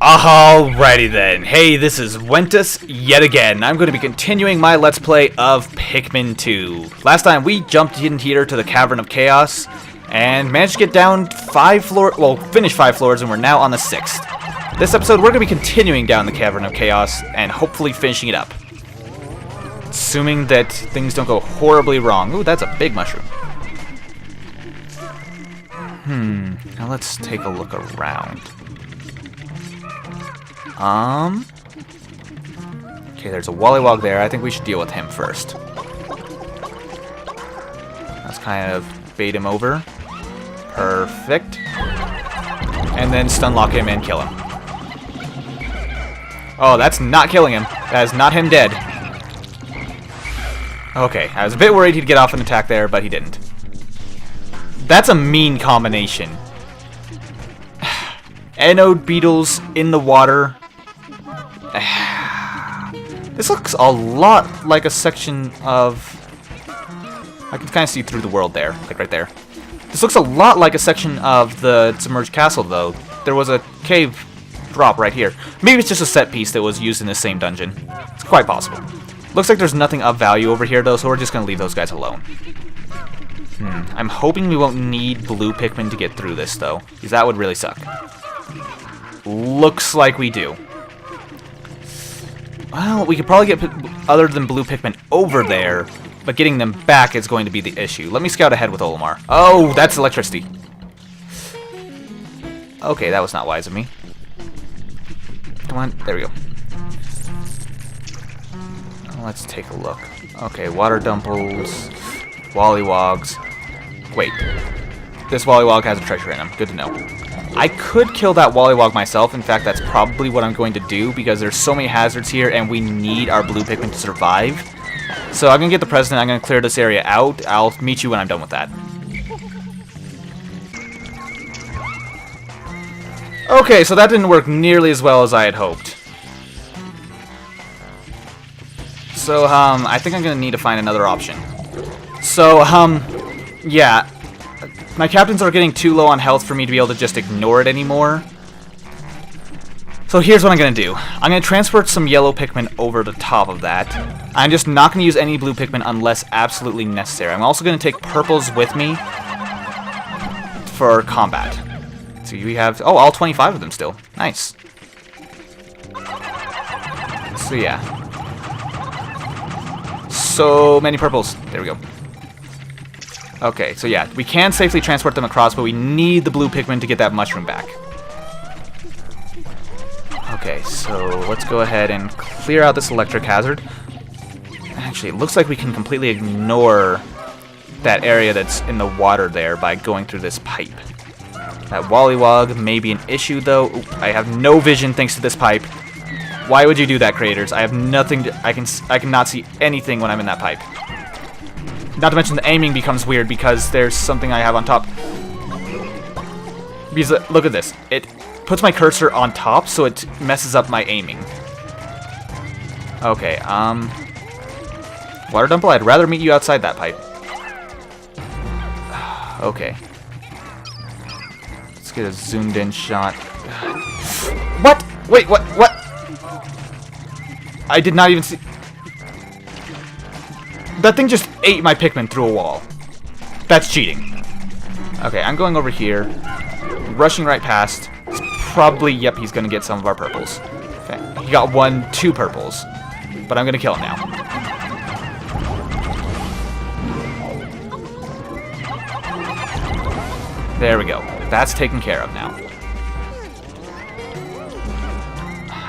Alrighty then. Hey, this is Wentus yet again. I'm going to be continuing my Let's Play of Pikmin 2. Last time we jumped in here to the Cavern of Chaos and managed to get down 5 floors, well, finish 5 floors, and we're now on the 6th. This episode we're going to be continuing down the Cavern of Chaos and hopefully finishing it up. Assuming that things don't go horribly wrong. Ooh, that's a big mushroom. Now let's take a look around. Okay, there's a Wollywog there. I think we should deal with him first. Let's kind of bait him over. Perfect. And then stun lock him and kill him. Oh, that's not killing him. That is not him dead. Okay, I was a bit worried he'd get off an attack there, but he didn't. That's a mean combination. Anode beetles in the water. This looks a lot like a section of... I can kind of see through the world there, like right there. This looks a lot like a section of the submerged castle, though. There was a cave drop right here. Maybe it's just a set piece that was used in the same dungeon. It's quite possible. Looks like there's nothing of value over here, though, so we're just going to leave those guys alone. I'm hoping we won't need blue Pikmin to get through this, though, because that would really suck. Looks like we do. Well, we could probably get other than blue Pikmin over there, but getting them back is going to be the issue. Let me scout ahead with Olimar. Oh, that's electricity. Okay, that was not wise of me. Come on, there we go. Let's take a look. Okay, water dumples, Wollywogs. Wait, this Wollywog has a treasure in him. Good to know. I could kill that Wollywog myself. In fact, that's probably what I'm going to do because there's so many hazards here and we need our blue Pikmin to survive. So I'm going to get the president. I'm going to clear this area out. I'll meet you when I'm done with that. Okay, so that didn't work nearly as well as I had hoped. So, I think I'm going to need to find another option. So, yeah. My captains are getting too low on health for me to be able to just ignore it anymore. So here's what I'm going to do. I'm going to transfer some yellow Pikmin over the top of that. I'm just not going to use any blue Pikmin unless absolutely necessary. I'm also going to take purples with me for combat. So we have, oh, all 25 of them still. Nice. So yeah. So many purples. There we go. Okay, so yeah, we can safely transport them across, but we need the blue Pikmin to get that mushroom back. Okay, so let's go ahead and clear out this electric hazard. Actually, it looks like we can completely ignore that area that's in the water there by going through this pipe. That Wollywog may be an issue, though. Ooh, I have no vision thanks to this pipe. Why would you do that, creators? I have nothing to, I cannot see anything when I'm in that pipe. Not to mention the aiming becomes weird because there's something I have on top. Because look at this. It puts my cursor on top, so it messes up my aiming. Okay, Water Dumple, I'd rather meet you outside that pipe. Okay. Let's get a zoomed in shot. What? Wait, what? I did not even see... That thing just ate my Pikmin through a wall. That's cheating. Okay, I'm going over here. Rushing right past. He's probably, yep, he's going to get some of our purples. Okay. He got 2 purples. But I'm going to kill him now. There we go. That's taken care of now.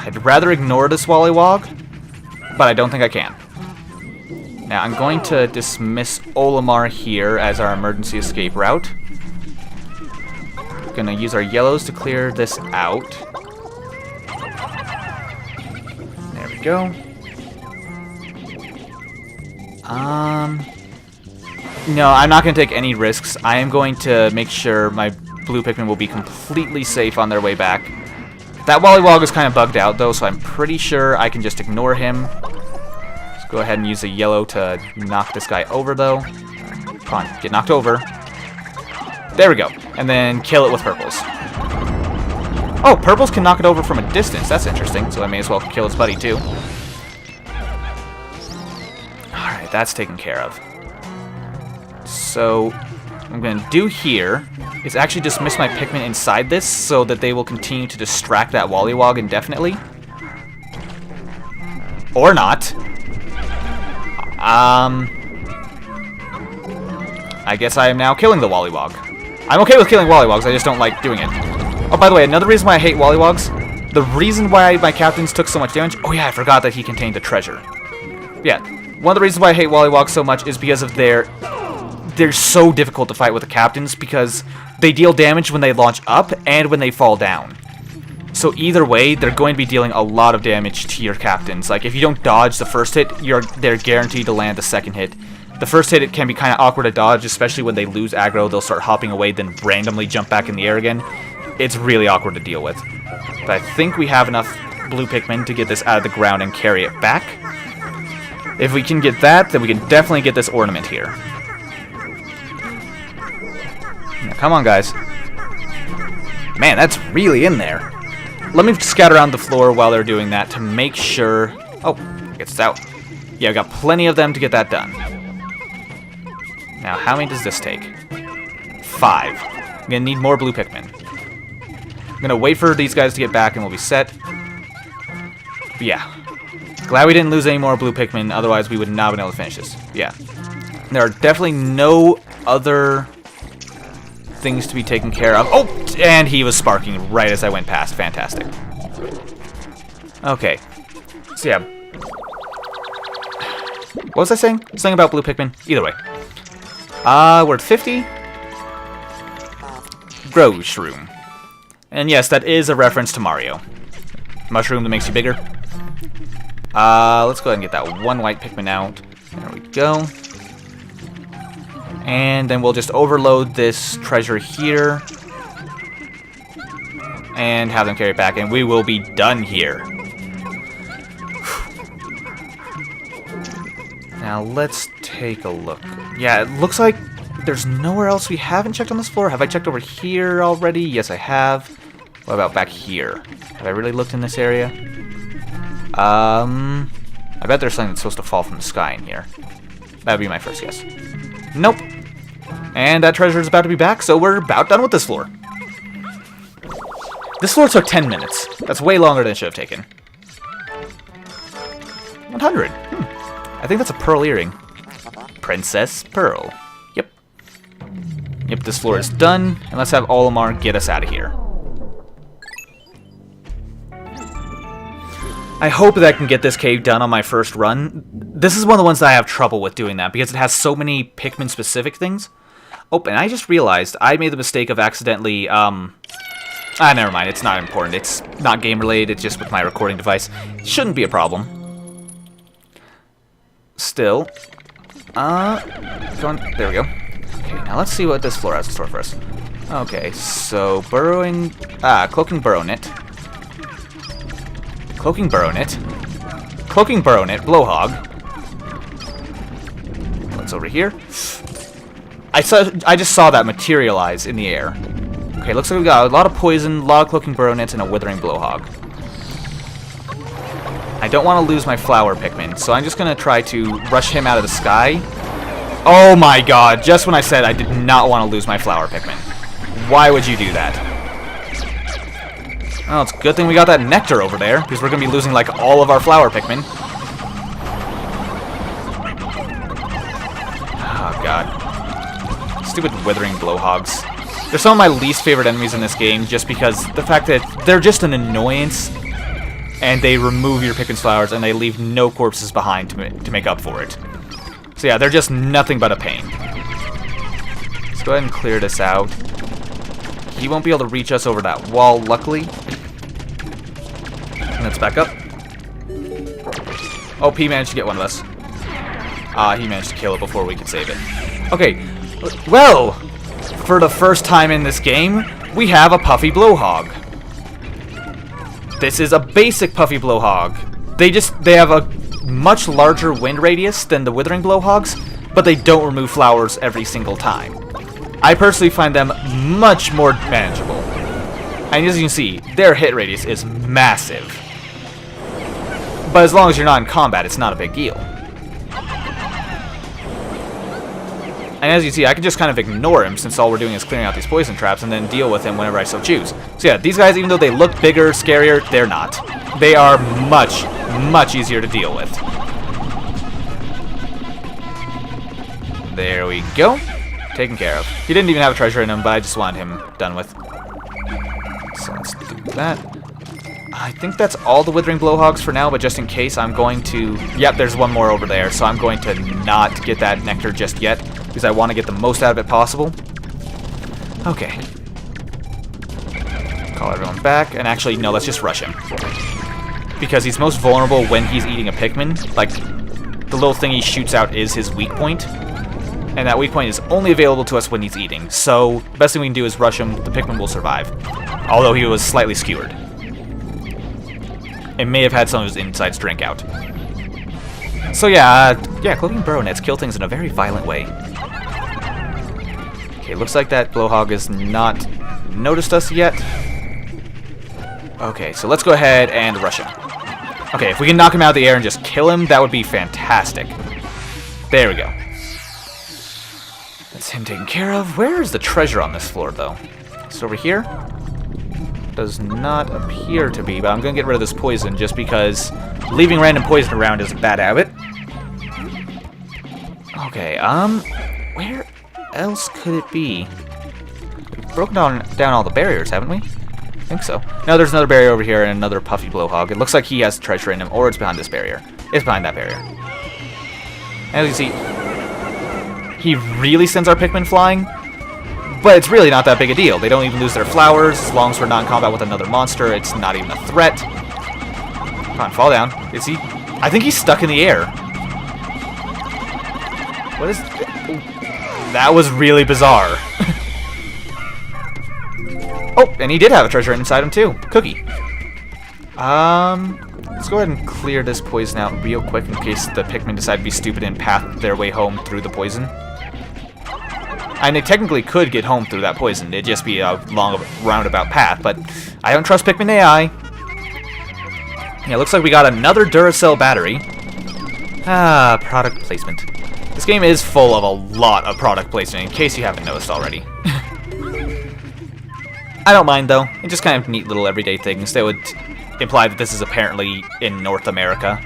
I'd rather ignore this Wollywog, but I don't think I can. Now, I'm going to dismiss Olimar here as our emergency escape route. Gonna use our yellows to clear this out. There we go. No, I'm not going to take any risks. I am going to make sure my blue Pikmin will be completely safe on their way back. That Wollywog is kind of bugged out, though, so I'm pretty sure I can just ignore him. Go ahead and use a yellow to knock this guy over, though. Come on, get knocked over. There we go. And then kill it with purples. Oh, purples can knock it over from a distance. That's interesting. So I may as well kill its buddy too. Alright, that's taken care of. So what I'm going to do here is actually dismiss my Pikmin inside this so that they will continue to distract that Wollywog indefinitely. Or not. I guess I am now killing the Wollywog. I'm okay with killing Wollywogs, I just don't like doing it. Oh, by the way, another reason why I hate Wollywogs, the reason why my captains took so much damage... Oh yeah, I forgot that he contained a treasure. Yeah, one of the reasons why I hate Wollywogs so much is because of they're so difficult to fight with the captains because they deal damage when they launch up and when they fall down. So either way, they're going to be dealing a lot of damage to your captains. Like, if you don't dodge the first hit, they're guaranteed to land the second hit. The first hit, it can be kind of awkward to dodge, especially when they lose aggro. They'll start hopping away, then randomly jump back in the air again. It's really awkward to deal with. But I think we have enough blue Pikmin to get this out of the ground and carry it back. If we can get that, then we can definitely get this ornament here. Now, come on, guys. Man, that's really in there. Let me scout around the floor while they're doing that to make sure... Oh, it's out. Yeah, I've got plenty of them to get that done. Now, how many does this take? 5. I'm going to need more blue Pikmin. I'm going to wait for these guys to get back and we'll be set. But yeah. Glad we didn't lose any more blue Pikmin, otherwise we would not have been able to finish this. Yeah. There are definitely no other things to be taken care of. Oh! And he was sparking right as I went past. Fantastic. Okay. So yeah. What was I saying? Something about blue Pikmin? Either way. We're at 50. Grow Shroom. And yes, that is a reference to Mario. Mushroom that makes you bigger. Let's go ahead and get that one white Pikmin out. There we go. And then we'll just overload this treasure here. And have them carry it back, and we will be done here. Now let's take a look. Yeah, it looks like there's nowhere else we haven't checked on this floor. Have I checked over here already? Yes, I have. What about back here? Have I really looked in this area? I bet there's something that's supposed to fall from the sky in here. That would be my first guess. Nope. And that treasure is about to be back, so we're about done with this floor. This floor took 10 minutes. That's way longer than it should have taken. 100. I think that's a pearl earring. Princess Pearl. Yep. Yep, this floor is done. And let's have Olimar get us out of here. I hope that I can get this cave done on my first run. This is one of the ones that I have trouble with doing that because it has so many Pikmin-specific things. Oh, and I just realized I made the mistake of accidentally, never mind, it's not important. It's not game-related, it's just with my recording device. Shouldn't be a problem. Still. There we go. Okay, now let's see what this floor has in store for us. Okay, so Cloaking Burrownit. Cloaking Burrownit. Cloaking Burrownit, Blowhog. What's over here? I just saw that materialize in the air. Okay, looks like we got a lot of poison, a lot of Cloaking Burrownits, and a Withering Blowhog. I don't want to lose my flower Pikmin, so I'm just going to try to rush him out of the sky. Oh my god, just when I said I did not want to lose my flower Pikmin. Why would you do that? Well, it's a good thing we got that nectar over there, because we're going to be losing, like, all of our flower Pikmin. Oh, god. Stupid Withering Blowhogs. They're some of my least favorite enemies in this game, just because the fact that they're just an annoyance, and they remove your Pikmin's flowers, and they leave no corpses behind to make up for it. So yeah, they're just nothing but a pain. Let's go ahead and clear this out. He won't be able to reach us over that wall, luckily. Let's back up. Oh, he managed to get one of us. He managed to kill it before we could save it. Okay, well, for the first time in this game, we have a Puffy Blowhog. This is a basic Puffy Blowhog. They have a much larger wind radius than the Withering Blowhogs, but they don't remove flowers every single time. I personally find them much more manageable. And as you can see, their hit radius is massive. But as long as you're not in combat, it's not a big deal. And as you see, I can just kind of ignore him since all we're doing is clearing out these poison traps and then deal with him whenever I so choose. So yeah, these guys, even though they look bigger, scarier, they're not. They are much, much easier to deal with. There we go. Taken care of. He didn't even have a treasure in him, but I just wanted him done with. So let's do that. I think that's all the Withering Blowhogs for now, but just in case, I'm going to... Yep, there's one more over there, so I'm going to not get that nectar just yet, because I want to get the most out of it possible. Okay. Call everyone back, and actually, no, let's just rush him. Because he's most vulnerable when he's eating a Pikmin. Like, the little thing he shoots out is his weak point. And that weak point is only available to us when he's eating. So, the best thing we can do is rush him. The Pikmin will survive. Although he was slightly skewered. It may have had some of his insides drink out. So yeah, cloaking burrow nets kill things in a very violent way. Okay, looks like that blowhog has not noticed us yet. Okay, so let's go ahead and rush him. Okay, if we can knock him out of the air and just kill him, that would be fantastic. There we go. That's him taken care of. Where is the treasure on this floor, though? Is it over here? Does not appear to be, but I'm going to get rid of this poison just because leaving random poison around is a bad habit. Okay, where else could it be? We've broken down all the barriers, haven't we? I think so. No, there's another barrier over here and another puffy blowhog. It looks like he has treasure in him, or it's behind this barrier. It's behind that barrier. As you see, he really sends our Pikmin flying. But it's really not that big a deal. They don't even lose their flowers. As long as we're not in combat with another monster, it's not even a threat. Come on, fall down. Is he? I think he's stuck in the air. What is... That was really bizarre. Oh, and he did have a treasure inside him too. Cookie. Let's go ahead and clear this poison out real quick in case the Pikmin decide to be stupid and path their way home through the poison. And they technically could get home through that poison. It'd just be a long roundabout path, but I don't trust Pikmin AI. Yeah, looks like we got another Duracell battery. Ah, product placement. This game is full of a lot of product placement, in case you haven't noticed already. I don't mind, though. It's just kind of neat little everyday things that would imply that this is apparently in North America.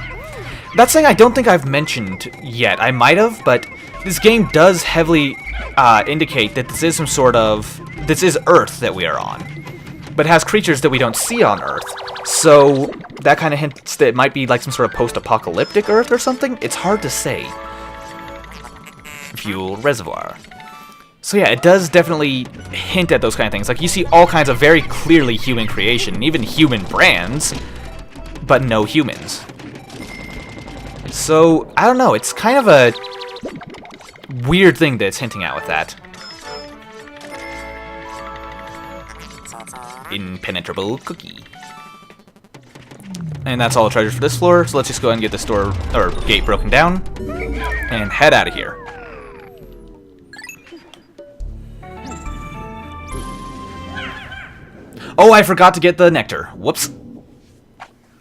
That's something I don't think I've mentioned yet. I might have, but this game does heavily indicate that this is some sort of... This is Earth that we are on. But it has creatures that we don't see on Earth. So that kind of hints that it might be like some sort of post-apocalyptic Earth or something. It's hard to say. Fuel reservoir. So yeah, it does definitely hint at those kind of things. Like, you see all kinds of very clearly human creation, and even human brands, but no humans. So, I don't know, it's kind of a weird thing that it's hinting at with that. Impenetrable cookie. And that's all the treasures for this floor, so let's just go ahead and get this door, or gate, broken down, and head out of here. Oh, I forgot to get the nectar. Whoops.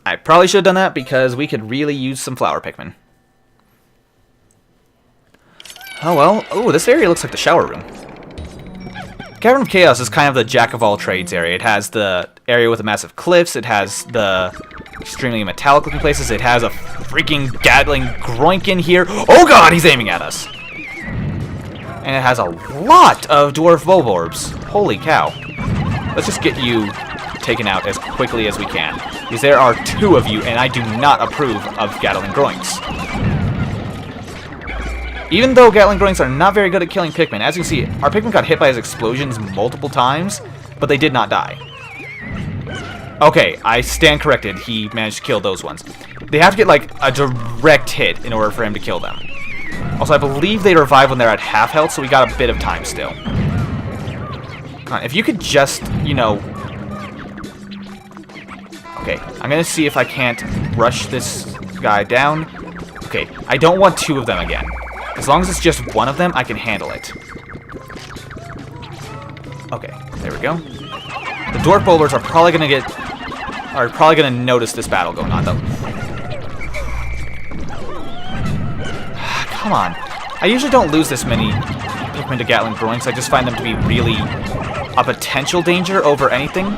I probably should have done that because we could really use some flower Pikmin. Oh well. Oh, this area looks like the shower room. Cavern of Chaos is kind of the jack-of-all-trades area. It has the area with the massive cliffs. It has the extremely metallic-looking places. It has a freaking Gatling groink in here. Oh god, he's aiming at us! And it has a lot of dwarf bulborbs. Holy cow. Let's just get you taken out as quickly as we can. Because there are two of you, and I do not approve of Gatling groinks. Even though Gatling groinks are not very good at killing Pikmin, as you can see, our Pikmin got hit by his explosions multiple times, but they did not die. Okay, I stand corrected. He managed to kill those ones. They have to get, like, a direct hit in order for him to kill them. Also, I believe they revive when they're at half health, so we got a bit of time still. Come on, if you could just, you know... Okay, I'm gonna see if I can't rush this guy down. Okay, I don't want two of them again. As long as it's just one of them, I can handle it. Okay, there we go. The dwarf boulders are probably gonna notice this battle going on, though. Come on. I usually don't lose this many Pikmin to Gatling Groins. I just find them to be really a potential danger over anything.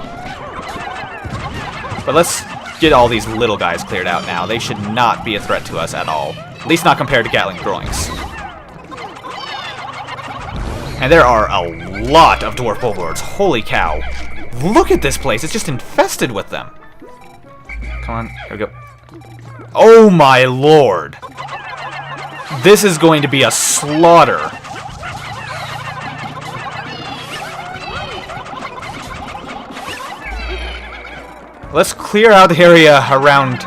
But let's get all these little guys cleared out now. They should not be a threat to us at all. At least not compared to Gatling Groins. And there are a lot of dwarf boulders. Holy cow. Look at this place. It's just infested with them. Come on. Here we go. Oh my lord. This is going to be a slaughter. Let's clear out the area around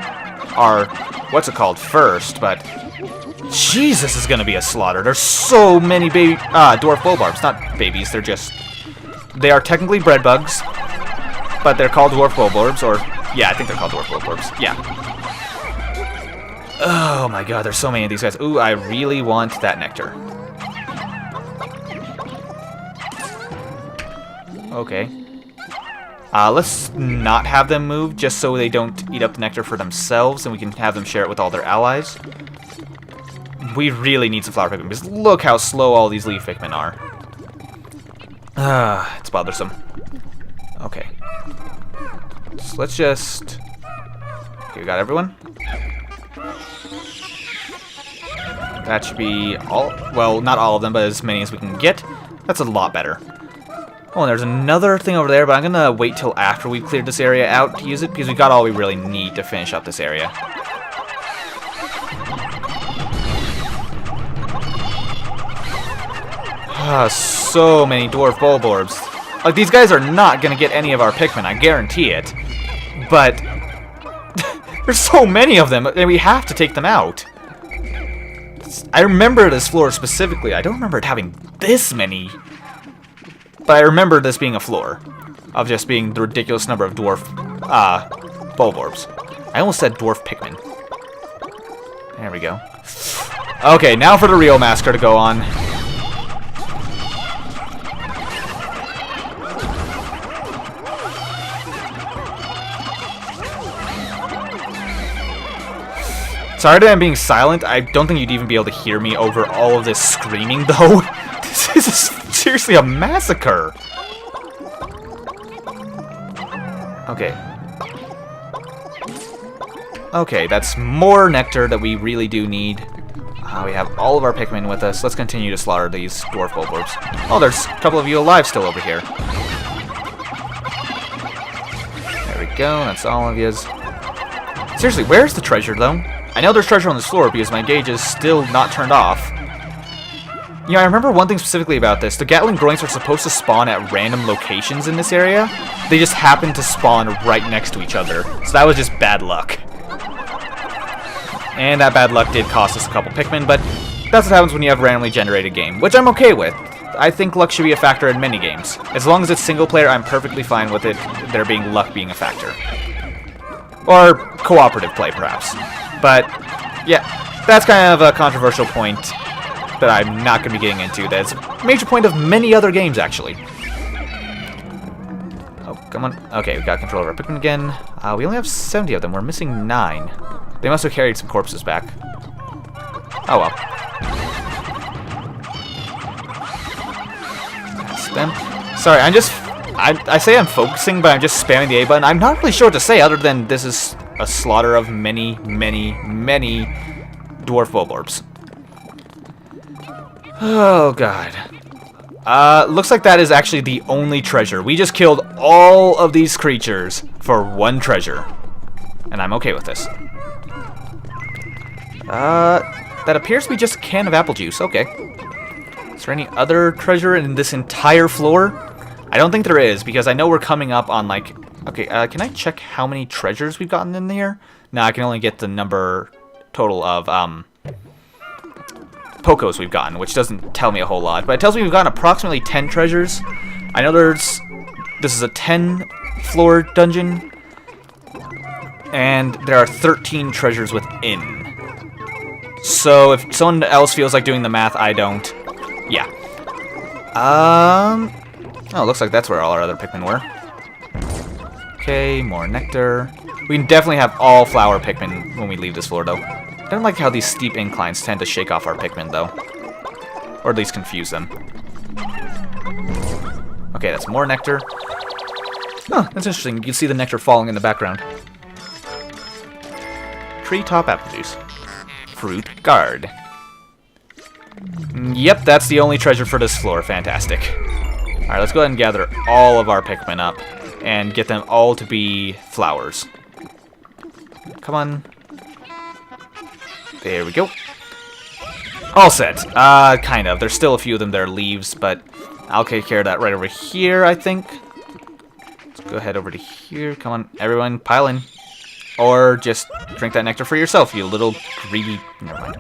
our, what's it called, first, but jeez, this is going to be a slaughter. There's so many baby, dwarf bulbarbs. Not babies, they are technically bread bugs, but they're called dwarf bulbarbs, or, yeah, I think they're called dwarf bulbarbs, yeah. Oh my god, there's so many of these guys. Ooh, I really want that nectar. Okay. Let's not have them move, just so they don't eat up the nectar for themselves, and we can have them share it with all their allies. We really need some flower Pikmin, because look how slow all these leaf Pikmin are. It's bothersome. Okay. So let's just... Okay, we got everyone? That should be all... Well, not all of them, but as many as we can get. That's a lot better. Oh, and there's another thing over there, but I'm gonna wait till after we've cleared this area out to use it, because we got all we really need to finish up this area. So many dwarf bulborbs. Like, these guys are not gonna get any of our Pikmin, I guarantee it. But there's so many of them, and we have to take them out. I remember this floor specifically. I don't remember it having this many. But I remember this being a floor of just being the ridiculous number of dwarf bulborbs. I almost said dwarf Pikmin. There we go. Okay, now for the real massacre to go on. Sorry that I'm being silent. I don't think you'd even be able to hear me over all of this screaming, though. This is seriously a massacre. Okay. Okay, that's more nectar that we really do need. We have all of our Pikmin with us. Let's continue to slaughter these dwarf bulborbs. Oh, there's a couple of you alive still over here. There we go. That's all of yous. Seriously, where's the treasure, though? I know there's treasure on this floor because my gauge is still not turned off. You know, I remember one thing specifically about this. The Gatling Groins are supposed to spawn at random locations in this area. They just happen to spawn right next to each other. So that was just bad luck. And that bad luck did cost us a couple Pikmin, but that's what happens when you have a randomly generated game, which I'm okay with. I think luck should be a factor in many games. As long as it's single player, I'm perfectly fine with it, there being luck being a factor. Or cooperative play, perhaps. But, yeah, that's kind of a controversial point that I'm not going to be getting into. That's a major point of many other games, actually. Oh, come on. Okay, we got control of our Pikmin again. We only have 70 of them. We're missing 9. They must have carried some corpses back. Oh, well. That's them. Sorry, I'm just... I say I'm focusing, but I'm just spamming the A button. I'm not really sure what to say other than this is a slaughter of many, many, many dwarf bulborbs. Oh, God. Looks like that is actually the only treasure. We just killed all of these creatures for one treasure. And I'm okay with this. That appears to be just a can of apple juice. Okay. Is there any other treasure in this entire floor? I don't think there is, because I know we're coming up on, like... Okay, can I check how many treasures we've gotten in here? No, I can only get the number total of, Pokos we've gotten, which doesn't tell me a whole lot. But it tells me we've gotten approximately 10 treasures. I know this is a 10-floor dungeon. And there are 13 treasures within. So if someone else feels like doing the math, I don't. Yeah. Oh, it looks like that's where all our other Pikmin were. Okay, more nectar. We can definitely have all flower Pikmin when we leave this floor, though. I don't like how these steep inclines tend to shake off our Pikmin, though. Or at least confuse them. Okay, that's more nectar. Oh, that's interesting. You can see the nectar falling in the background. Treetop apple juice. Fruit guard. Yep, that's the only treasure for this floor. Fantastic. Alright, let's go ahead and gather all of our Pikmin up and get them all to be flowers. Come on. There we go. All set. Kind of. There's still a few of them that are leaves, but I'll take care of that right over here, I think. Let's go ahead over to here. Come on, everyone, pile in. Or just drink that nectar for yourself, you little greedy... Never mind.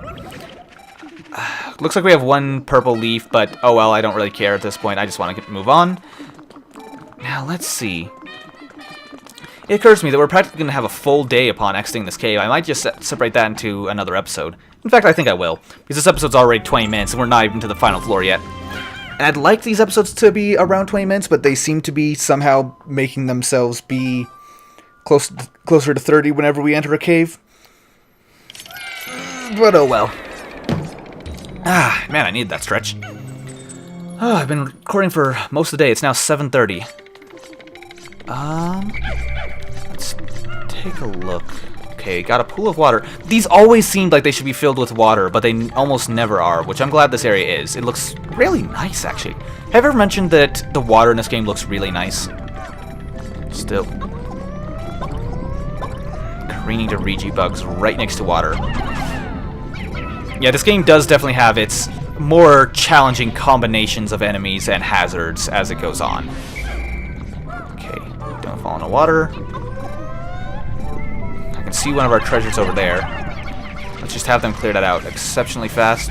Looks like we have one purple leaf, but oh well, I don't really care at this point. I just want to move on. Now, let's see. It occurs to me that we're practically going to have a full day upon exiting this cave. I might just separate that into another episode. In fact, I think I will, because this episode's already 20 minutes, and we're not even to the final floor yet. And I'd like these episodes to be around 20 minutes, but they seem to be somehow making themselves be closer to 30 whenever we enter a cave. But oh well. Ah, man, I need that stretch. Oh, I've been recording for most of the day. It's now 7:30. Let's take a look. Okay, got a pool of water. These always seemed like they should be filled with water, but they almost never are, which I'm glad this area is. It looks really nice, actually. Have I ever mentioned that the water in this game looks really nice? Still. Careening to Regi bugs right next to water. Yeah, this game does definitely have its more challenging combinations of enemies and hazards as it goes on. Okay, don't fall in the water. I can see one of our treasures over there. Let's just have them clear that out exceptionally fast.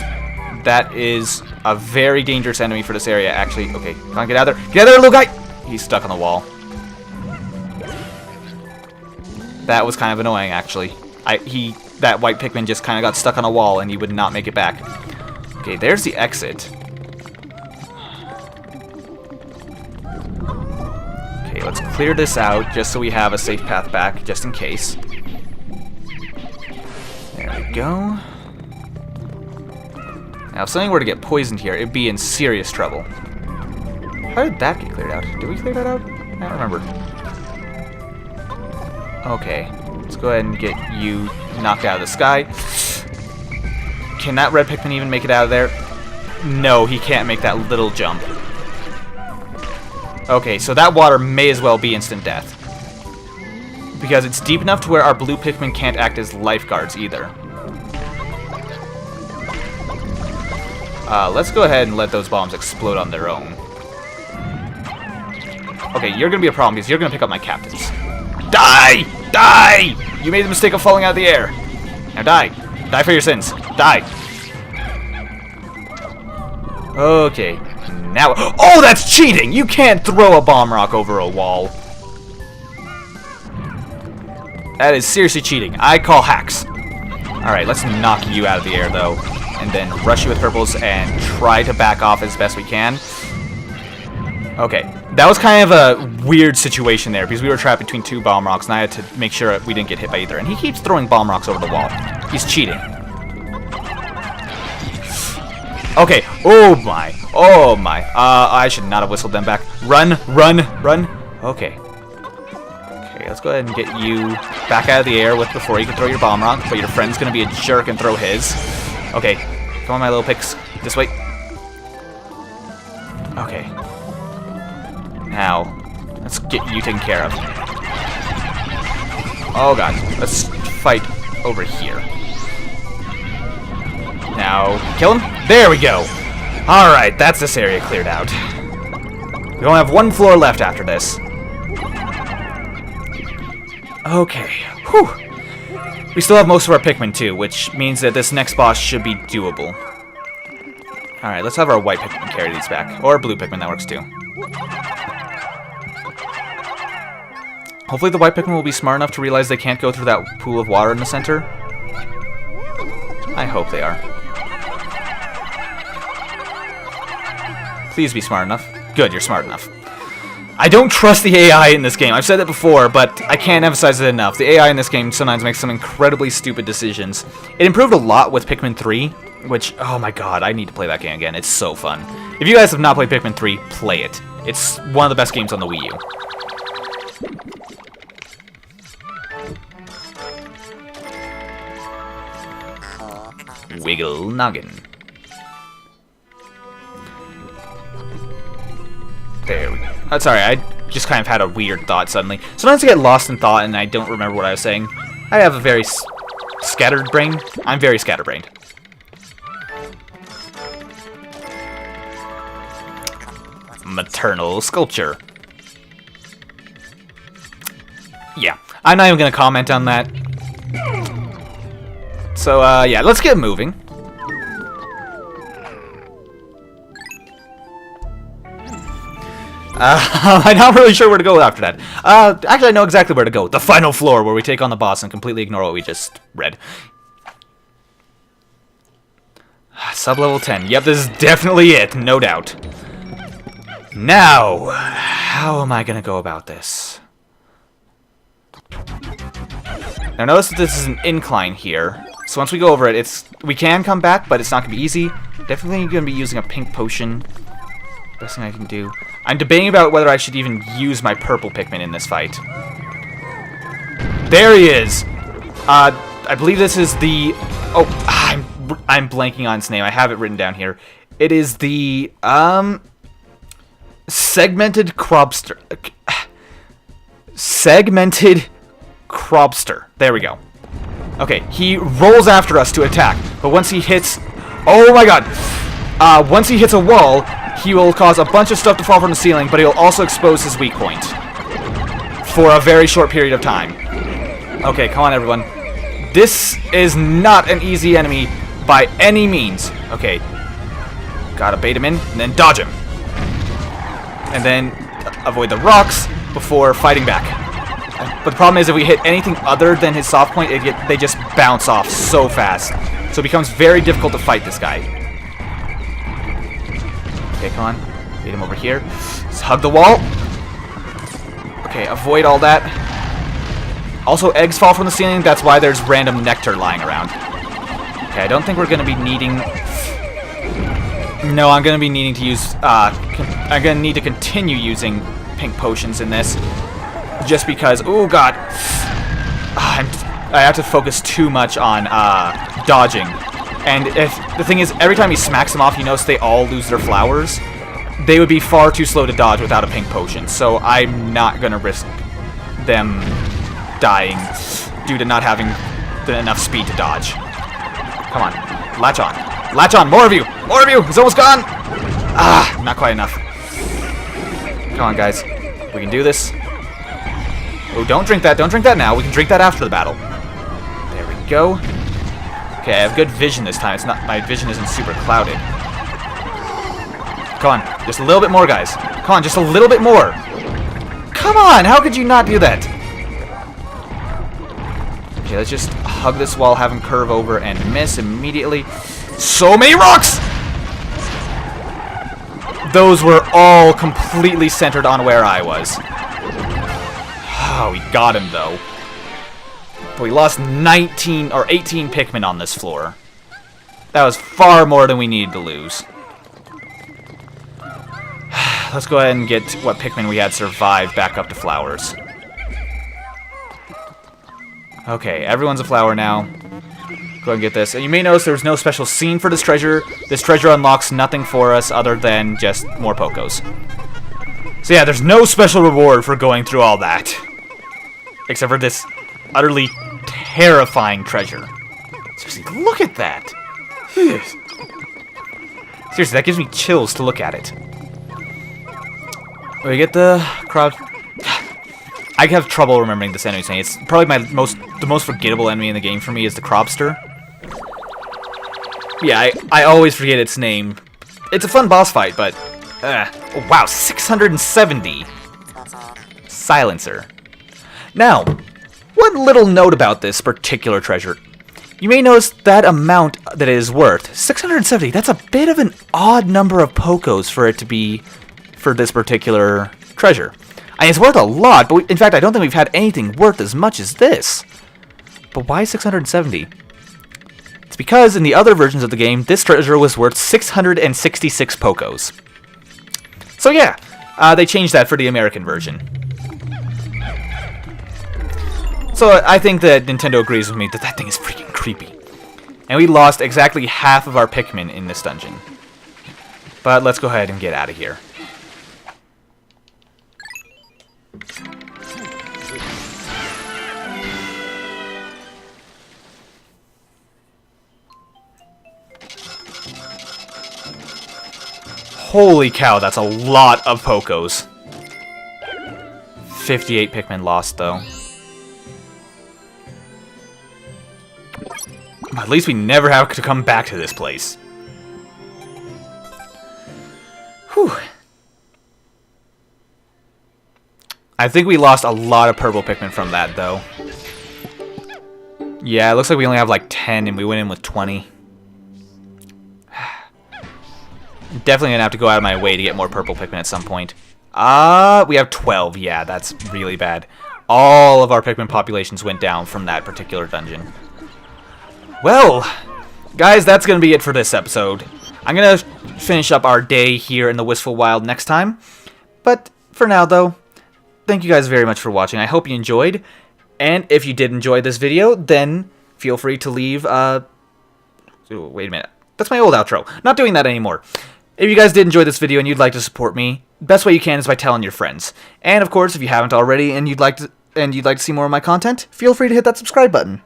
That is a very dangerous enemy for this area, actually. Okay, come on, get out of there. Get out of there, little guy! He's stuck on the wall. That was kind of annoying, actually. That white Pikmin just kind of got stuck on a wall and he would not make it back. Okay, there's the exit. Okay, let's clear this out just so we have a safe path back, just in case. There we go. Now, if something were to get poisoned here, it'd be in serious trouble. How did that get cleared out? Did we clear that out? I don't remember. Okay, let's go ahead and get you knocked out of the sky. Can that red Pikmin even make it out of there? No, he can't make that little jump. Okay, so that water may as well be instant death. Because it's deep enough to where our blue Pikmin can't act as lifeguards either. Let's go ahead and let those bombs explode on their own. Okay, you're gonna be a problem because you're gonna pick up my captains. Die! Die! You made the mistake of falling out of the air. Now die. Die for your sins. Die. Okay. Now... Oh, that's cheating! You can't throw a bomb rock over a wall. That is seriously cheating. I call hacks. Alright, let's knock you out of the air, though. And then rush you with purples and try to back off as best we can. Okay, that was kind of a weird situation there because we were trapped between two bomb rocks and I had to make sure we didn't get hit by either. And he keeps throwing bomb rocks over the wall. He's cheating. Okay, oh my, oh my. I should not have whistled them back. Run, run, run. Okay. Okay, let's go ahead and get you back out of the air before you can throw your bomb rock, but your friend's gonna be a jerk and throw his. Okay, come on my little picks. This way. Okay. Now, let's get you taken care of. Oh god, let's fight over here. Now, kill him. There we go. Alright, that's this area cleared out. We only have one floor left after this. Okay. Whew. We still have most of our Pikmin too, which means that this next boss should be doable. Alright, let's have our white Pikmin carry these back. Or blue Pikmin, that works too. Hopefully the white Pikmin will be smart enough to realize they can't go through that pool of water in the center. I hope they are. Please be smart enough. Good, you're smart enough. I don't trust the AI in this game. I've said it before, but I can't emphasize it enough. The AI in this game sometimes makes some incredibly stupid decisions. It improved a lot with Pikmin 3, which, oh my god, I need to play that game again. It's so fun. If you guys have not played Pikmin 3, play it. It's one of the best games on the Wii U. Wiggle Noggin. There we go. Oh, sorry, I just kind of had a weird thought suddenly. Sometimes I get lost in thought and I don't remember what I was saying. I have a very scattered brain. I'm very scatterbrained. Maternal sculpture. Yeah, I'm not even going to comment on that. So, yeah, let's get moving. I'm not really sure where to go after that. Actually, I know exactly where to go. The final floor, where we take on the boss and completely ignore what we just read. Sub-level 10. Yep, this is definitely it, no doubt. Now, how am I going to go about this? Now, notice that this is an incline here. So once we go over it, we can come back, but it's not going to be easy. Definitely going to be using a pink potion. Best thing I can do. I'm debating about whether I should even use my purple Pikmin in this fight. There he is! I believe this is the... Oh, I'm blanking on its name. I have it written down here. It is the, segmented crawbster. Segmented crawbster. There we go. Okay, he rolls after us to attack, but once he hits... Oh my god! Once he hits a wall, he will cause a bunch of stuff to fall from the ceiling, but he'll also expose his weak point. For a very short period of time. Okay, come on everyone. This is not an easy enemy by any means. Okay. Gotta bait him in, and then dodge him. And then avoid the rocks before fighting back. But the problem is if we hit anything other than his soft point, they just bounce off so fast. So it becomes very difficult to fight this guy. Okay, come on. Bait him over here. Let's hug the wall. Okay, avoid all that. Also, eggs fall from the ceiling. That's why there's random nectar lying around. Okay, I don't think we're going to be needing... No, I'm going to be needing to use... I'm going to need to continue using pink potions in this. Just because... Oh, God. I have to focus too much on dodging. And if the thing is, every time he smacks them off, you notice they all lose their flowers. They would be far too slow to dodge without a pink potion. So I'm not going to risk them dying due to not having enough speed to dodge. Come on. Latch on. Latch on. More of you. More of you. He's almost gone. Ah, not quite enough. Come on, guys. We can do this. Oh, don't drink that. Don't drink that now. We can drink that after the battle. There we go. Okay, I have good vision this time. It's not, my vision isn't super clouded. Come on. Just a little bit more, guys. Come on, just a little bit more. Come on. How could you not do that? Okay, let's just hug this wall, have him curve over, and miss immediately. So many rocks! Those were all completely centered on where I was. Oh, we got him, though. But we lost 19 or 18 Pikmin on this floor. That was far more than we needed to lose. Let's go ahead and get what Pikmin we had survived back up to flowers. Okay, everyone's a flower now. Go ahead and get this. And you may notice there's no special scene for this treasure. This treasure unlocks nothing for us other than just more Pokos. So yeah, there's no special reward for going through all that. Except for this utterly terrifying treasure. Seriously, look at that! Seriously, that gives me chills to look at it. We get the crowd... I have trouble remembering this enemy's name. It's probably the most forgettable enemy in the game for me is the crawbster. Yeah, I always forget its name. It's a fun boss fight, but... oh, wow, 670! Silencer. Now, one little note about this particular treasure. You may notice that amount that it is worth. 670, that's a bit of an odd number of Pokos for it to be... for this particular treasure. I mean, it's worth a lot, but in fact, I don't think we've had anything worth as much as this. But why 670? It's because in the other versions of the game, this treasure was worth 666 Pokos. So yeah, they changed that for the American version. So I think that Nintendo agrees with me that that thing is freaking creepy. And we lost exactly half of our Pikmin in this dungeon. But let's go ahead and get out of here. Holy cow, that's a lot of Pokos. 58 Pikmin lost, though. At least we never have to come back to this place. Whew. I think we lost a lot of purple Pikmin from that, though. Yeah, it looks like we only have like 10 and we went in with 20. Definitely gonna have to go out of my way to get more purple Pikmin at some point. We have 12. Yeah, that's really bad. All of our Pikmin populations went down from that particular dungeon. Well, guys, that's gonna be it for this episode. I'm gonna finish up our day here in the Wistful Wild next time. But for now, though, thank you guys very much for watching. I hope you enjoyed. And if you did enjoy this video, then feel free to leave... wait a minute. That's my old outro. Not doing that anymore. If you guys did enjoy this video and you'd like to support me, best way you can is by telling your friends. And of course, if you haven't already and you'd like to see more of my content, feel free to hit that subscribe button.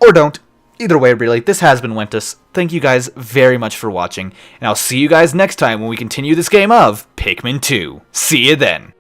Or don't. Either way, really, this has been Wentus. Thank you guys very much for watching, and I'll see you guys next time when we continue this game of Pikmin 2. See you then.